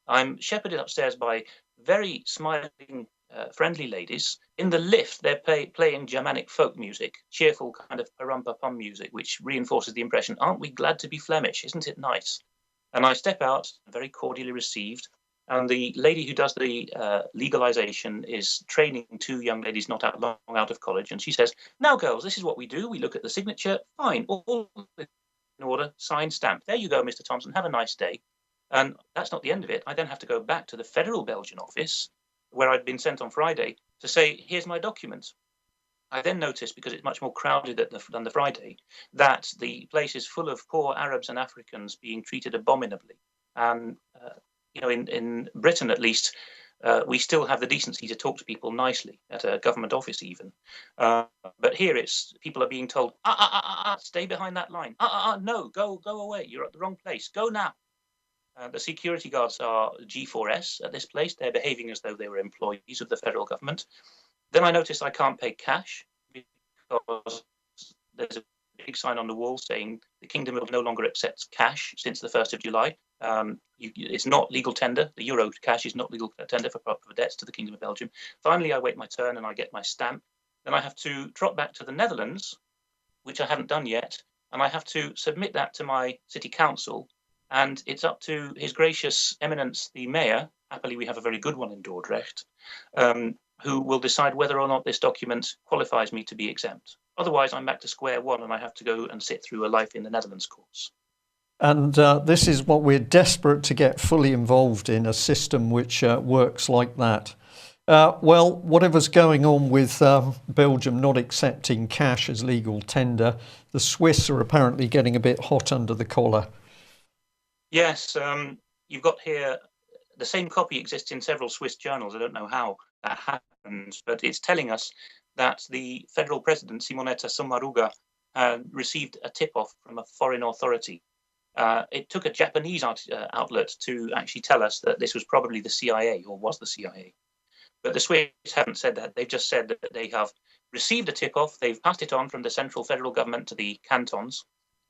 I'm shepherded upstairs by very smiling, friendly ladies. In the lift, they're playing Germanic folk music, cheerful kind of parum-pa-pum music, which reinforces the impression, aren't we glad to be Flemish? Isn't it nice? And I step out, very cordially received. And the lady who does the legalization is training two young ladies not long out of college. And she says, now, girls, this is what we do. We look at the signature. Fine, all in order, signed, stamped. There you go, Mr. Thompson. Have a nice day. And that's not the end of it. I then have to go back to the federal Belgian office where I'd been sent on Friday to say, here's my document. I then noticed, because it's much more crowded than the Friday, that the place is full of poor Arabs and Africans being treated abominably. And, in Britain, at least, we still have the decency to talk to people nicely at a government office even. But here people are being told, stay behind that line. No, go away. You're at the wrong place. Go now. The security guards are G4S at this place. They're behaving as though they were employees of the federal government. Then I noticed I can't pay cash because there's a big sign on the wall saying the Kingdom no longer accepts cash since the 1st of July. It's not legal tender. The euro cash is not legal tender for debts to the Kingdom of Belgium. Finally, I wait my turn and I get my stamp. Then I have to trot back to the Netherlands, which I haven't done yet, and I have to submit that to my city council. And it's up to His Gracious Eminence, the Mayor, happily we have a very good one in Dordrecht, who will decide whether or not this document qualifies me to be exempt. Otherwise, I'm back to square one and I have to go and sit through a life in the Netherlands course. And this is what we're desperate to get fully involved in, a system which works like that. Well, whatever's going on with Belgium not accepting cash as legal tender, the Swiss are apparently getting a bit hot under the collar. Yes, you've got here, the same copy exists in several Swiss journals. I don't know how that happens, but it's telling us that the federal president, Simonetta Sommaruga, received a tip-off from a foreign authority. It took a Japanese outlet to actually tell us that this was probably the CIA, or was the CIA. But the Swiss haven't said that. They've just said that they have received a tip-off. They've passed it on from the central federal government to the cantons,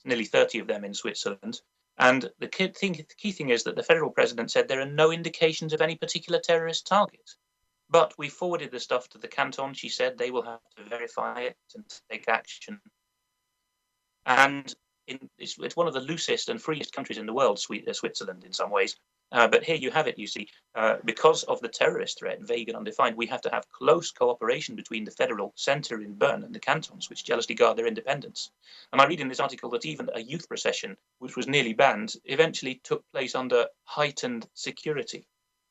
nearly 30 of them in Switzerland. And the key thing is that the federal president said there are no indications of any particular terrorist target. But we forwarded the stuff to the canton. She said they will have to verify it and take action. And it's one of the loosest and freest countries in the world, Switzerland, in some ways. But here you have it, you see, because of the terrorist threat, vague and undefined, we have to have close cooperation between the federal centre in Bern and the cantons, which jealously guard their independence. And I read in this article that even a youth procession, which was nearly banned, eventually took place under heightened security.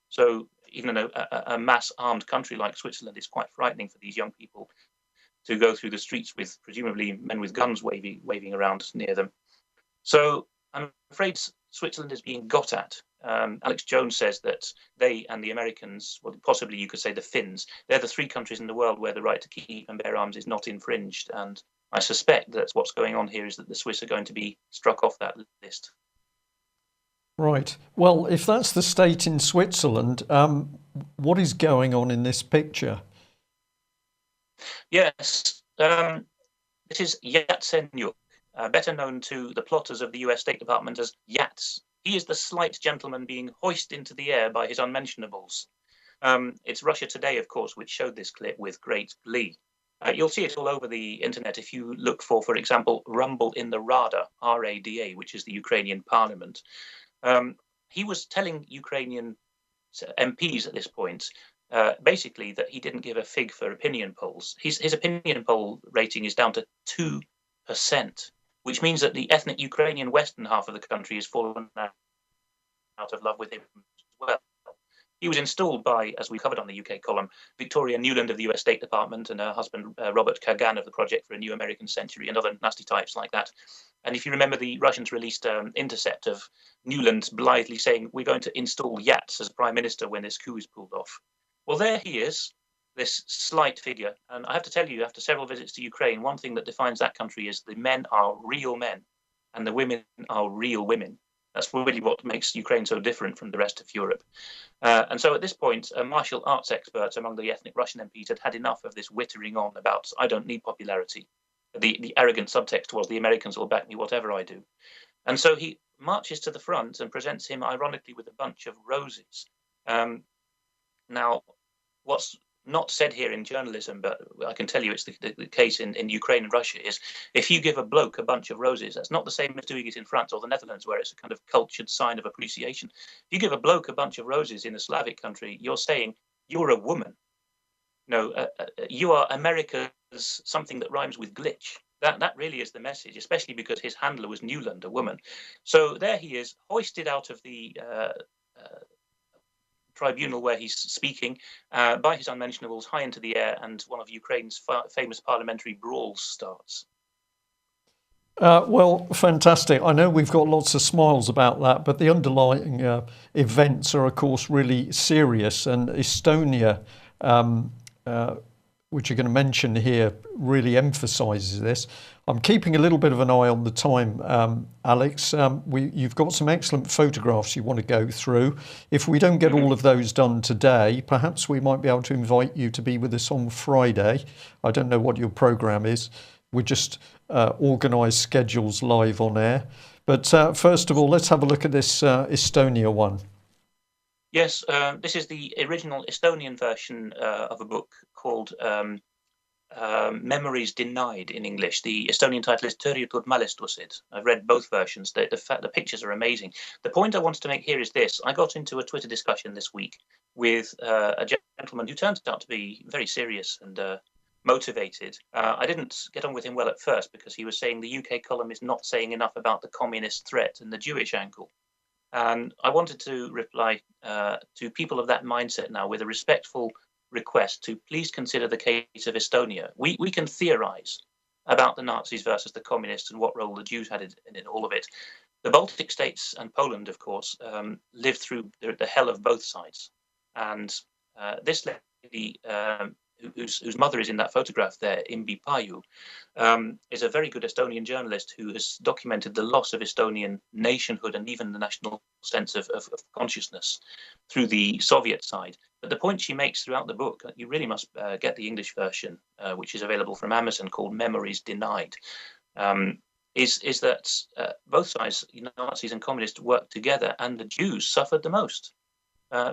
So even a mass armed country like Switzerland is quite frightening for these young people to go through the streets with presumably men with guns waving around near them. So I'm afraid Switzerland is being got at. Alex Jones says that they and the Americans, well, possibly you could say the Finns, they're the three countries in the world where the right to keep and bear arms is not infringed. And I suspect that what's going on here is that the Swiss are going to be struck off that list. Right. Well, if that's the state in Switzerland, what is going on in this picture? Yes. This is Yatsenyuk, better known to the plotters of the US State Department as Yats. He is the slight gentleman being hoisted into the air by his unmentionables. It's Russia Today, of course, which showed this clip with great glee. You'll see it all over the internet if you look for example, Rumble in the Rada, RADA, which is the Ukrainian parliament. He was telling Ukrainian MPs at this point, basically, that he didn't give a fig for opinion polls. His opinion poll rating is down to 2%. Which means that the ethnic Ukrainian western half of the country has fallen out of love with him as well. He was installed by, as we covered on the UK column, Victoria Newland of the US State Department and her husband Robert Kagan of the Project for a New American Century and other nasty types like that. And if you remember, the Russians released an intercept of Newland blithely saying, "We're going to install Yats as prime minister when this coup is pulled off." Well, there he is, this slight figure. And I have to tell you, after several visits to Ukraine, one thing that defines that country is the men are real men and the women are real women. That's really what makes Ukraine so different from the rest of Europe. And so at this point, martial arts experts among the ethnic Russian MPs had enough of this wittering on about, "I don't need popularity." The arrogant subtext was, "The Americans will back me whatever I do." And so he marches to the front and presents him, ironically, with a bunch of roses. Now, what's not said here in journalism, but I can tell you it's the case in Ukraine and Russia, is if you give a bloke a bunch of roses, that's not the same as doing it in France or the Netherlands, where it's a kind of cultured sign of appreciation. If you give a bloke a bunch of roses in a Slavic country, you're saying, "You're a woman. No, you are America's something that rhymes with glitch." That really is the message, especially because his handler was Newland, a woman. So there he is, hoisted out of the tribunal where he's speaking by his unmentionables high into the air, and one of Ukraine's famous parliamentary brawls starts. Well, fantastic. I know we've got lots of smiles about that, but the underlying events are, of course, really serious. And Estonia, which you're going to mention here, really emphasises this. I'm keeping a little bit of an eye on the time, Alex. You've got some excellent photographs you want to go through. If we don't get all of those done today, perhaps we might be able to invite you to be with us on Friday. I don't know what your programme is. We just organise schedules live on air. But first of all, let's have a look at this Estonia one. Yes, this is the original Estonian version of a book called Memories Denied in English. The Estonian title is Tõrjutud mälestused. I've read both versions. The pictures are amazing. The point I wanted to make here is this. I got into a Twitter discussion this week with a gentleman who turns out to be very serious and motivated. I didn't get on with him well at first because he was saying the UK column is not saying enough about the communist threat and the Jewish angle. And I wanted to reply to people of that mindset now with a respectful request to please consider the case of Estonia. We can theorize about the Nazis versus the communists and what role the Jews had in all of it. The Baltic states and Poland, of course, lived through the hell of both sides. And this lady, whose mother is in that photograph there, Imbi Paju, is a very good Estonian journalist who has documented the loss of Estonian nationhood and even the national sense of consciousness through the Soviet side. But the point she makes throughout the book, you really must get the English version, which is available from Amazon, called Memories Denied, is that both sides, Nazis and communists, worked together, and the Jews suffered the most.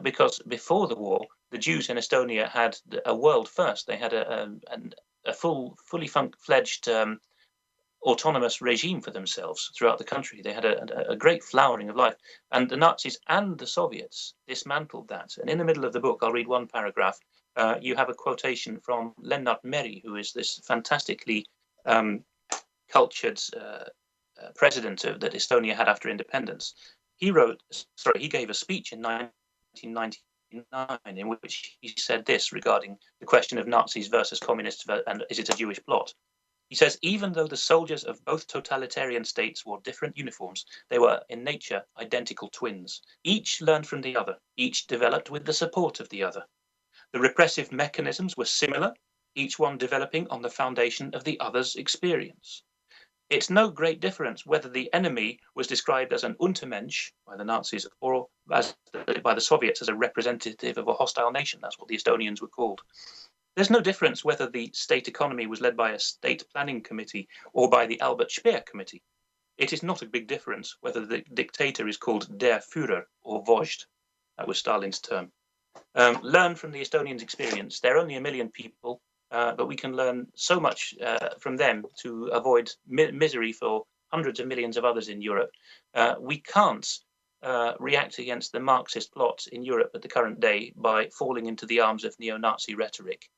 Because before the war, the Jews in Estonia had a world first. They had a fully fledged autonomous regime for themselves throughout the country. They had a great flowering of life. And the Nazis and the Soviets dismantled that. And in the middle of the book, I'll read one paragraph. You have a quotation from Lennart Meri, who is this fantastically cultured president that Estonia had after independence. He gave a speech in 1999 in which he said this regarding the question of Nazis versus communists and is it a Jewish plot. He says, even though the soldiers of both totalitarian states wore different uniforms, they were in nature identical twins. Each learned from the other. Each developed with the support of the other. The repressive mechanisms were similar, each one developing on the foundation of the other's experience. It's no great difference whether the enemy was described as an Untermensch by the Nazis or by the Soviets as a representative of a hostile nation. That's what the Estonians were called. There's no difference whether the state economy was led by a state planning committee or by the Albert Speer committee. It is not a big difference whether the dictator is called Der Führer or Vozhd. That was Stalin's term. Learn from the Estonians' experience. They're only 1 million people, but we can learn so much from them to avoid misery for hundreds of millions of others in Europe. We can't react against the Marxist plot in Europe at the current day by falling into the arms of neo-Nazi rhetoric.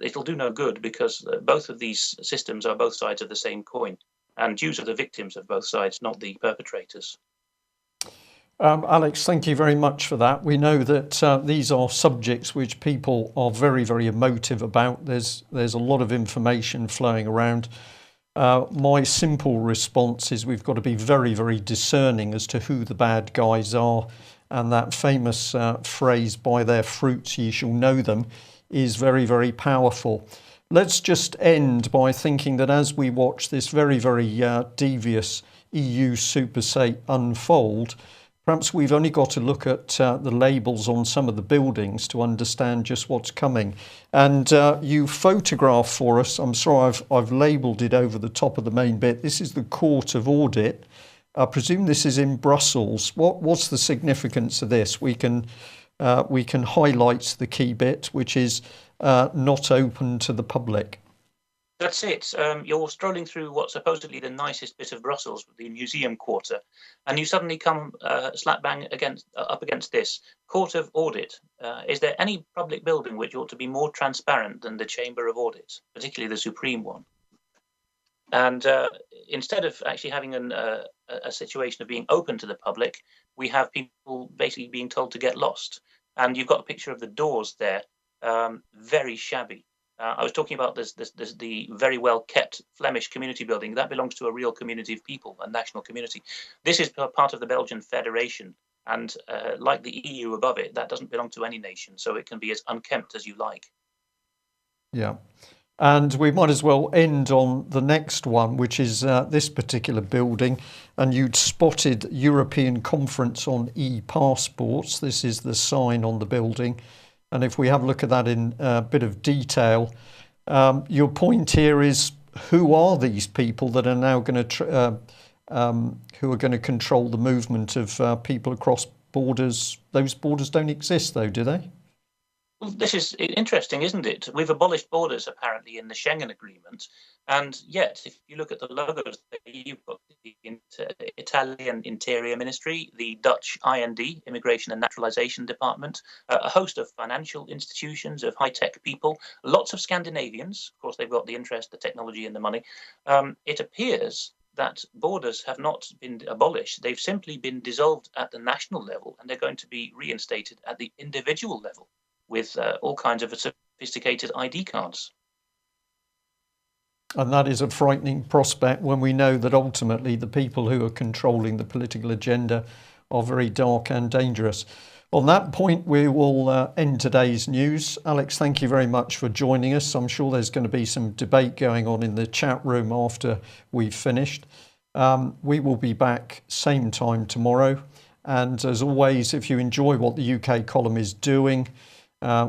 It'll do no good because both of these systems are both sides of the same coin, and Jews are the victims of both sides, not the perpetrators. Alex, thank you very much for that. We know that these are subjects which people are very, very emotive about. There's a lot of information flowing around. My simple response is we've got to be very, very discerning as to who the bad guys are. And that famous phrase, by their fruits ye shall know them, is very, very powerful. Let's just end by thinking that as we watch this very, very devious EU superstate unfold, perhaps we've only got to look at the labels on some of the buildings to understand just what's coming. And you photograph for us, I'm sorry I've labelled it over the top of the main bit, this is the Court of Audit. I presume this is in Brussels. What's the significance of this? We can highlight the key bit, which is not open to the public. That's it. You're strolling through what's supposedly the nicest bit of Brussels, the museum quarter, and you suddenly come slap bang up against this Court of Audit. Is there any public building which ought to be more transparent than the Chamber of Audit, particularly the Supreme one? And instead of actually having a situation of being open to the public, we have people basically being told to get lost. And you've got a picture of the doors there, very shabby. I was talking about the very well kept Flemish community building that belongs to a real community of people, a national community. This is part of the Belgian Federation, and like the EU above it, that doesn't belong to any nation, so it can be as unkempt as you like. Yeah, and we might as well end on the next one, which is this particular building, and you'd spotted European Conference on e-passports. This is the sign on the building. And if we have a look at that in a bit of detail, your point here is, who are these people that are now going to who are going to control the movement of people across borders? Those borders don't exist, though, do they? Well, this is interesting, isn't it? We've abolished borders, apparently, in the Schengen Agreement. And yet, if you look at the logos, you've got the Italian Interior Ministry, the Dutch IND, Immigration and Naturalization Department, a host of financial institutions, of high-tech people, lots of Scandinavians. Of course, they've got the interest, the technology and the money. It appears that borders have not been abolished. They've simply been dissolved at the national level, and they're going to be reinstated at the individual level, with all kinds of sophisticated ID cards. And that is a frightening prospect when we know that ultimately the people who are controlling the political agenda are very dark and dangerous. On that point, we will end today's news. Alex, thank you very much for joining us. I'm sure there's going to be some debate going on in the chat room after we've finished. We will be back same time tomorrow. And as always, if you enjoy what the UK column is doing,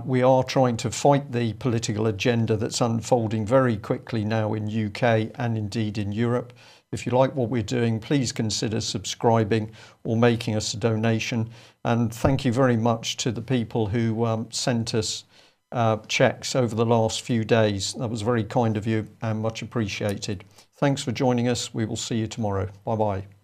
we are trying to fight the political agenda that's unfolding very quickly now in UK and indeed in Europe. If you like what we're doing, please consider subscribing or making us a donation. And thank you very much to the people who sent us checks over the last few days. That was very kind of you and much appreciated. Thanks for joining us. We will see you tomorrow. Bye-bye.